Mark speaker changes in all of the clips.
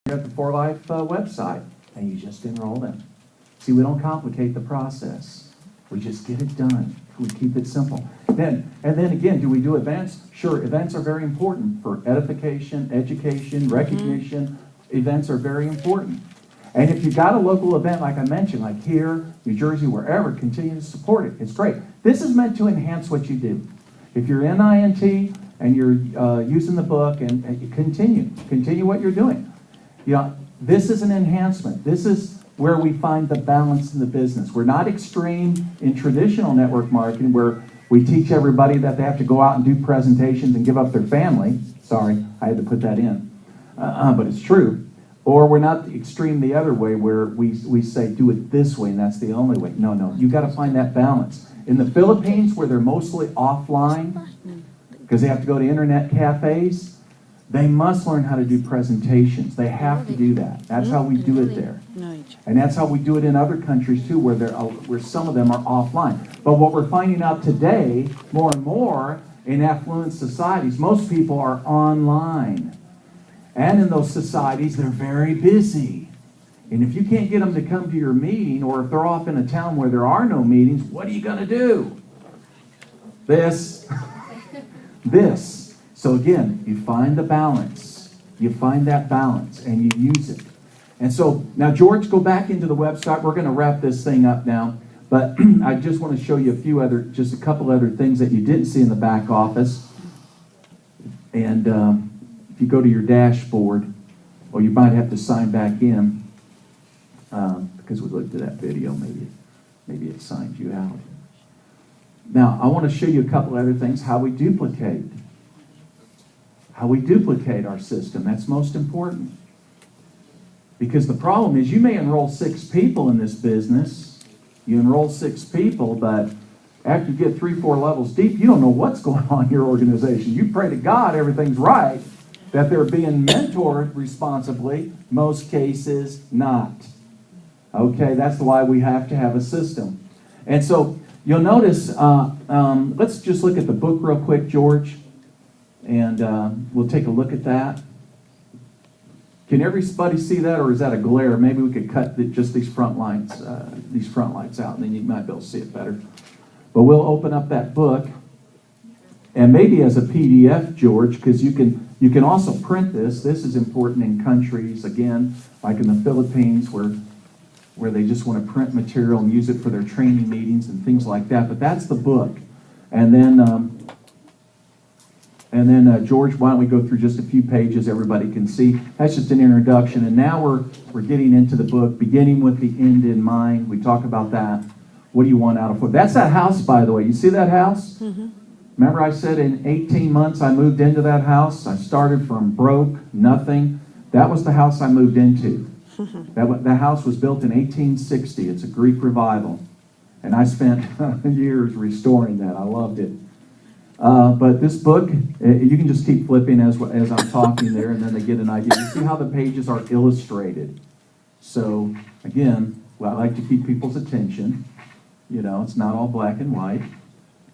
Speaker 1: you're at the For Life website, and you just enroll them. See, we don't complicate the process. We just get it done. We keep it simple. And then again, do we do events? Sure, events are very important for edification, education, recognition. Events are very important. And if you've got a local event, like I mentioned, like here, New Jersey, wherever, continue to support it. It's great. This is meant to enhance what you do. If you're in INT and you're using the book, and continue what you're doing. You know, this is an enhancement. This is where we find the balance in the business. We're not extreme in traditional network marketing where we teach everybody that they have to go out and do presentations and give up their family. Sorry, I had to put that in. But it's true. Or we're not extreme the other way where we say do it this way and that's the only way. No, you got to find that balance. In the Philippines, where they're mostly offline, because they have to go to internet cafes, they must learn how to do presentations. They have to do that. That's how we do it there. And that's how we do it in other countries too, where some of them are offline. But what we're finding out today, more and more, in affluent societies, most people are online. And in those societies, they're very busy. And if you can't get them to come to your meeting, or if they're off in a town where there are no meetings, what are you going to do? This. So again, you find the balance. You find that balance, and you use it. And so, now George, go back into the website. We're going to wrap this thing up now. But I just want to show you just a couple other things that you didn't see in the back office. And if you go to your dashboard, or you might have to sign back in, because we looked at that video, maybe it signed you out. Now, I want to show you a couple other things, how we duplicate our system. That's most important. Because the problem is you may enroll 6 people in this business. You enroll 6 people, but after you get 3-4 levels deep, you don't know what's going on in your organization. You pray to God everything's right, that they're being mentored responsibly. Most cases, not. Okay, that's why we have to have a system. And so you'll notice, let's just look at the book real quick, George, and we'll take a look at that. Can everybody see that, or is that a glare? Maybe we could cut just these front lights out, and then you might be able to see it better. But we'll open up that book, and maybe as a PDF, George, because you can also print this. This is important in countries, again, like in the Philippines, where they just want to print material and use it for their training meetings and things like that. But that's the book. And then George, why don't we go through just a few pages everybody can see. That's just an introduction. And now we're getting into the book, beginning with the end in mind. We talk about that. What do you want out of it? That's that house, by the way. You see that house? Mm-hmm. Remember I said in 18 months I moved into that house? I started from broke, nothing. That was the house I moved into. That house was built in 1860. It's a Greek revival. And I spent years restoring that. I loved it. But this book, you can just keep flipping as I'm talking there, and then they get an idea. You see how the pages are illustrated. So, again, I like to keep people's attention. You know, it's not all black and white,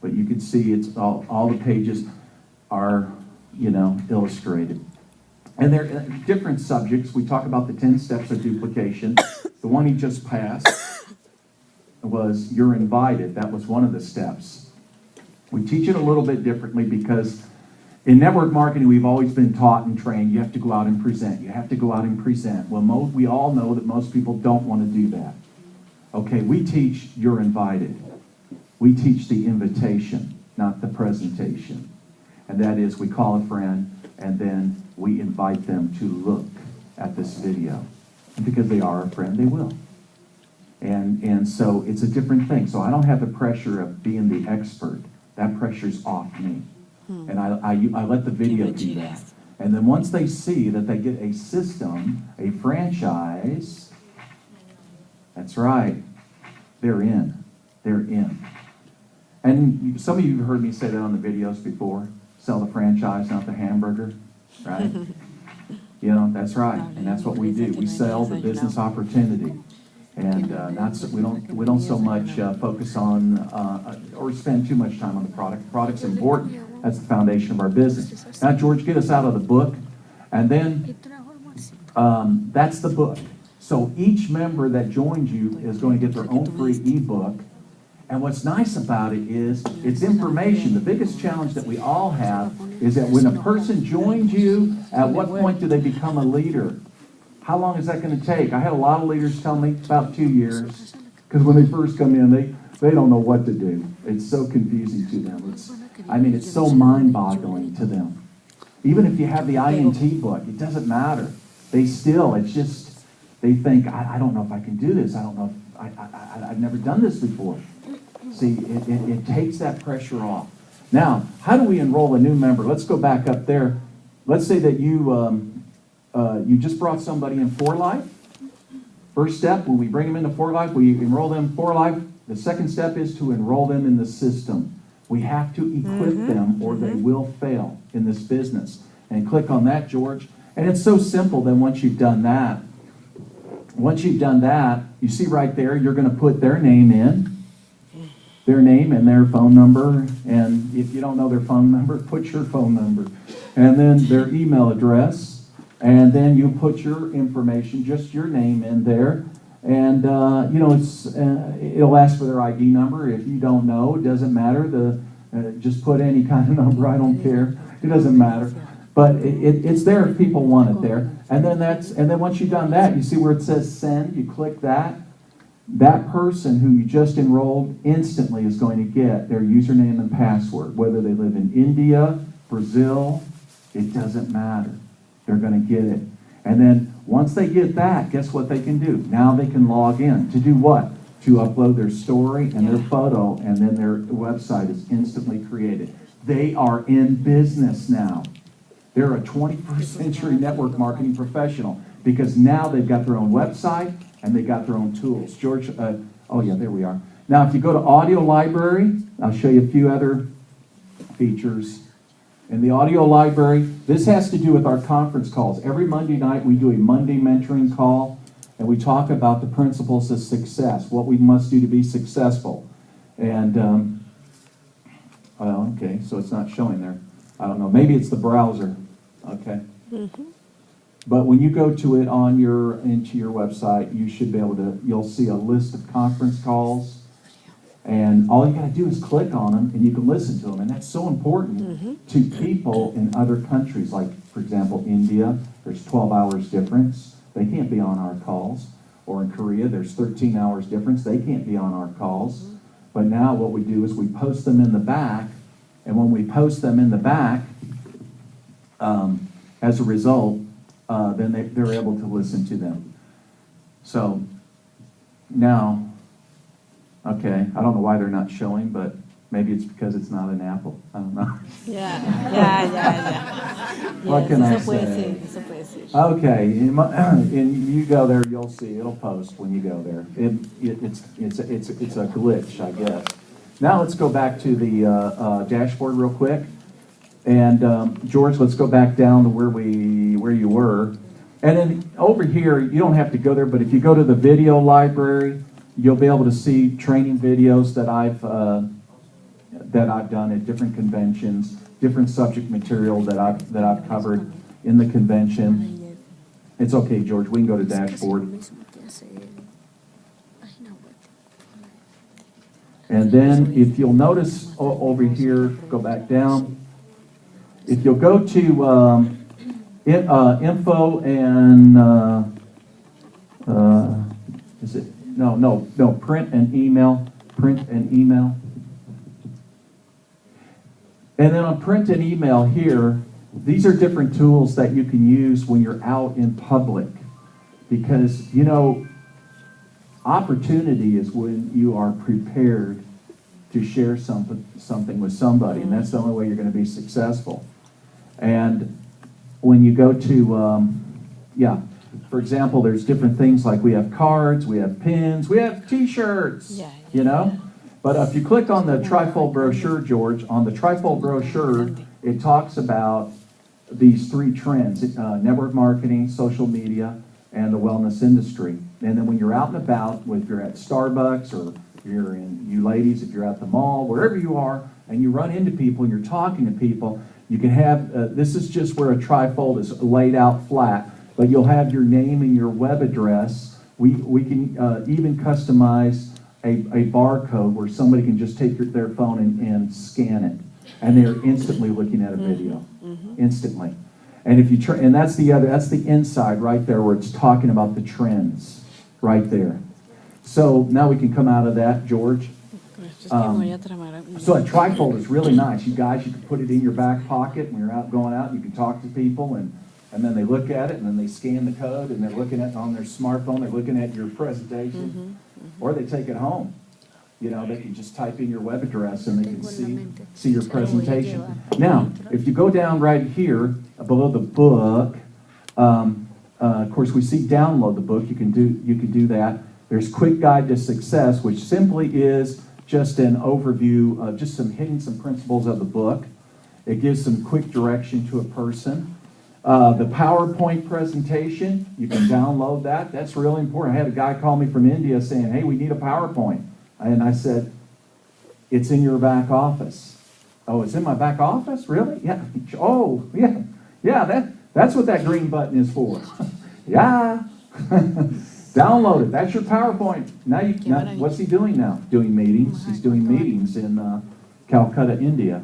Speaker 1: but you can see it's all the pages are, illustrated. And they're different subjects. We talk about the 10 steps of duplication. The one he just passed was you're invited. That was one of the steps. We teach it a little bit differently because in network marketing, we've always been taught and trained, you have to go out and present. You have to go out and present. Well, we all know that most people don't want to do that. Okay, we teach you're invited. We teach the invitation, not the presentation. And that is we call a friend and then we invite them to look at this video. And because they are a friend, they will. And so it's a different thing. So I don't have the pressure of being the expert. That pressure's off me. And I let the video do that. And then once they see that they get a system, a franchise, that's right, they're in. They're in. And some of you have heard me say that on the videos before. Sell the franchise, not the hamburger, right? That's right. And that's what we do. We sell the business opportunity. And we don't so much focus on or spend too much time on the product. The product's important. That's the foundation of our business. Now, George, get us out of the book. And then That's the book. So each member that joins you is going to get their own free ebook. And what's nice about it is it's information. The biggest challenge that we all have is that when a person joins you, at what point do they become a leader? How long is that going to take? I had a lot of leaders tell me about 2 years, because when they first come in, they don't know what to do. It's so confusing to them. It's so mind-boggling to them. Even if you have the INT book, it doesn't matter. They think, I don't know if I can do this. I don't know if I've never done this before. See, it takes that pressure off. Now, how do we enroll a new member? Let's go back up there. Let's say that you just brought somebody in for life. First step, when we bring them into for life, we enroll them for life. The second step is to enroll them in the system. We have to equip them or they will fail in this business. And click on that, George. And it's so simple then once you've done that. Once you've done that, you see right there, you're going to put their name in. Their name and their phone number. And if you don't know their phone number, put your phone number. And then their email address. And then you put your information, just your name in there. And, it'll ask for their ID number. If you don't know, it doesn't matter. Just put any kind of number. I don't care. It doesn't matter. But it's there if people want it there. And then once you've done that, you see where it says send. You click that. That person who you just enrolled instantly is going to get their username and password. Whether they live in India, Brazil, it doesn't matter. They're going to get it. And then once they get that, guess what they can do? Now they can log in. To do what? To upload their story and their photo, and then their website is instantly created. They are in business now. They're a 21st century network marketing professional because now they've got their own website and they got their own tools. George, oh yeah, there we are. Now if you go to Audio Library, I'll show you a few other features. In the Audio Library, this has to do with our conference calls. Every Monday night we do a Monday mentoring call and we talk about the principles of success, what we must do to be successful. And, okay, so it's not showing there. I don't know, maybe it's the browser, okay? But when you go to it into your website, you should be able to, you'll see a list of conference calls, and all you gotta do is click on them, and you can listen to them, and that's so important to people in other countries, like, for example, India, there's 12 hours difference, they can't be on our calls, or in Korea, there's 13 hours difference, they can't be on our calls, but now what we do is we post them in the back, and when we post them in the back, as a result, then they're able to listen to them. So now, okay, I don't know why they're not showing, but maybe it's because it's not an Apple. I don't know.
Speaker 2: Yeah.
Speaker 1: What can I say? Okay, and you go there, you'll see it'll post when you go there. It's a glitch, I guess. Now let's go back to the dashboard real quick. And George, let's go back down to where you were. And then over here, you don't have to go there, but if you go to the video library, you'll be able to see training videos that I've done at different conventions, different subject material that I've covered in the convention. It's okay, George. We can go to dashboard. And then if you'll notice over here, go back down. If you'll go to info and is it no print and email, and then on print and email here, these are different tools that you can use when you're out in public, because opportunity is when you are prepared to share something with somebody, and that's the only way you're going to be successful. And when you go to, for example, there's different things like we have cards, we have pins, we have T-shirts, But if you click on the trifold brochure, George, on the trifold brochure, it talks about these three trends, network marketing, social media, and the wellness industry. And then when you're out and about, if you're at Starbucks or you're you ladies, if you're at the mall, wherever you are, and you run into people and you're talking to people, you can have, this is just where a trifold is laid out flat. but you'll have your name and your web address. We can even customize a barcode where somebody can just take their phone and scan it, and they're instantly looking at a video, instantly. And if you and that's the inside right there where it's talking about the trends, right there. So now we can come out of that, George. So a trifold is really nice. You guys, you can put it in your back pocket when you're out going out. You can talk to people, and then they look at it, and then they scan the code, and they're looking at on their smartphone. They're looking at your presentation, or they take it home. You know, they can just type in your web address, and they can see your presentation. Now, if you go down right here below the book, of course, we see download the book. You can do that. There's Quick Guide to Success, which simply is just an overview of just hitting some principles of the book. It gives some quick direction to a person. The PowerPoint presentation, you can download that. That's really important. I had a guy call me from India saying, hey, we need a PowerPoint. And I said, it's in your back office. Oh, it's in my back office? Really? Yeah. Oh, yeah. Yeah, that's what that green button is for. Yeah. Download it. That's your PowerPoint. Now, what's he doing now? Doing meetings. He's doing meetings in Calcutta, India.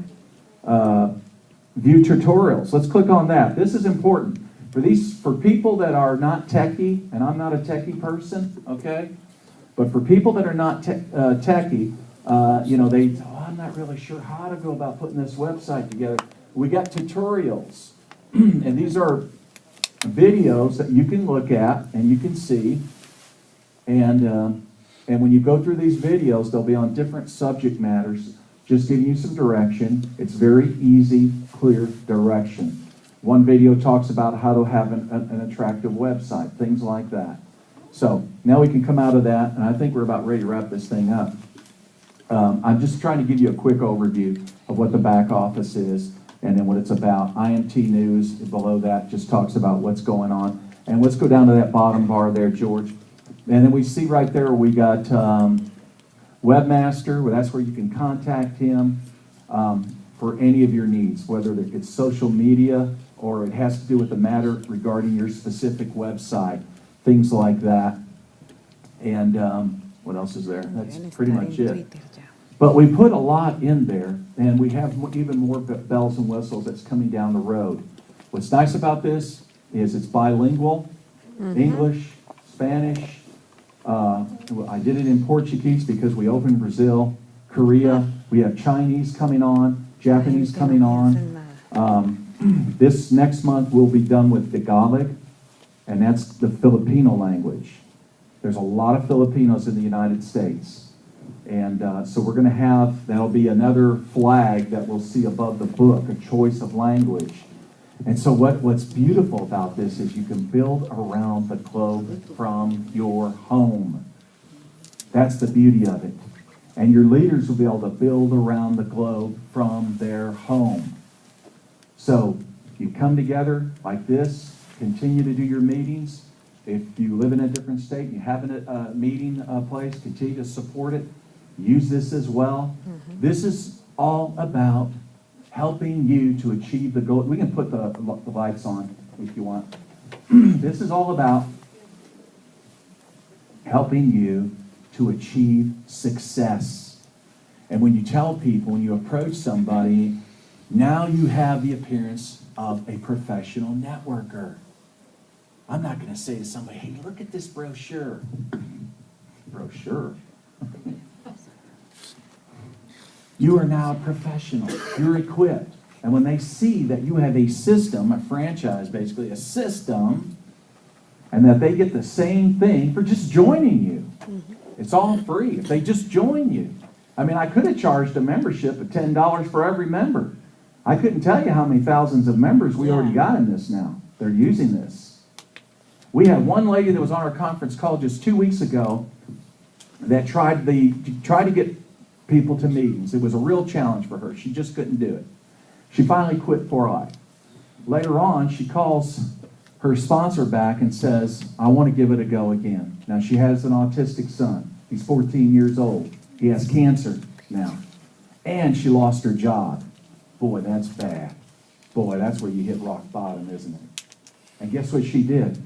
Speaker 1: View tutorials. Let's click on that. This is important. For people that are not techie, and I'm not a techie person, okay? But for people that are not techie, you know, I'm not really sure how to go about putting this website together. We got tutorials. And these are videos that you can look at and you can see. And when you go through these videos, they'll be on different subject matters, just giving you some direction. It's very easy, clear direction. One video talks about how to have an attractive website, things like that. So now we can come out of that, and I think we're about ready to wrap this thing up. I'm just trying to give you a quick overview of what the back office is and then what it's about. IMT News below that just talks about what's going on. And let's go down to that bottom bar there, George. And then we see right there we got Webmaster. Well, that's where you can contact him for any of your needs, whether it's social media or it has to do with a matter regarding your specific website, things like that. And what else is there? That's pretty much it. But we put a lot in there, and we have even more bells and whistles that's coming down the road. What's nice about this is it's bilingual, English, Spanish. I did it in Portuguese because we opened Brazil, Korea. We have Chinese coming on, Japanese coming on. This next month we'll be done with Tagalog, and that's the Filipino language. There's a lot of Filipinos in the United States. And so we're going to have, that'll be another flag that we'll see above the book, a choice of language. And so what's beautiful about this is you can build around the globe from your home. That's the beauty of it. And your leaders will be able to build around the globe from their home. So you come together like this, continue to do your meetings. If you live in a different state, you have a meeting place, continue to support it. Use this as well. This is all about helping you to achieve the goal. We can put the lights on if you want. This is all about helping you to achieve success. And when you tell people, when you approach somebody, now you have the appearance of a professional networker. I'm not going to say to somebody, hey, look at this brochure. Brochure? You are now a professional. You're equipped. And when they see that you have a system, a franchise basically, a system, and that they get the same thing for just joining you. It's all free if they just join you. I mean, I could have charged a membership of $10 for every member. I couldn't tell you how many thousands of members we already got in this now. They're using this. We had one lady that was on our conference call just 2 weeks ago that tried to get people to meetings. It was a real challenge for her. She just couldn't do it. She finally quit 4i. Later on, she calls her sponsor back and says, I want to give it a go again. Now, she has an autistic son. He's 14 years old. He has cancer now. And she lost her job. Boy, that's bad. Boy, that's where you hit rock bottom, isn't it? And guess what she did?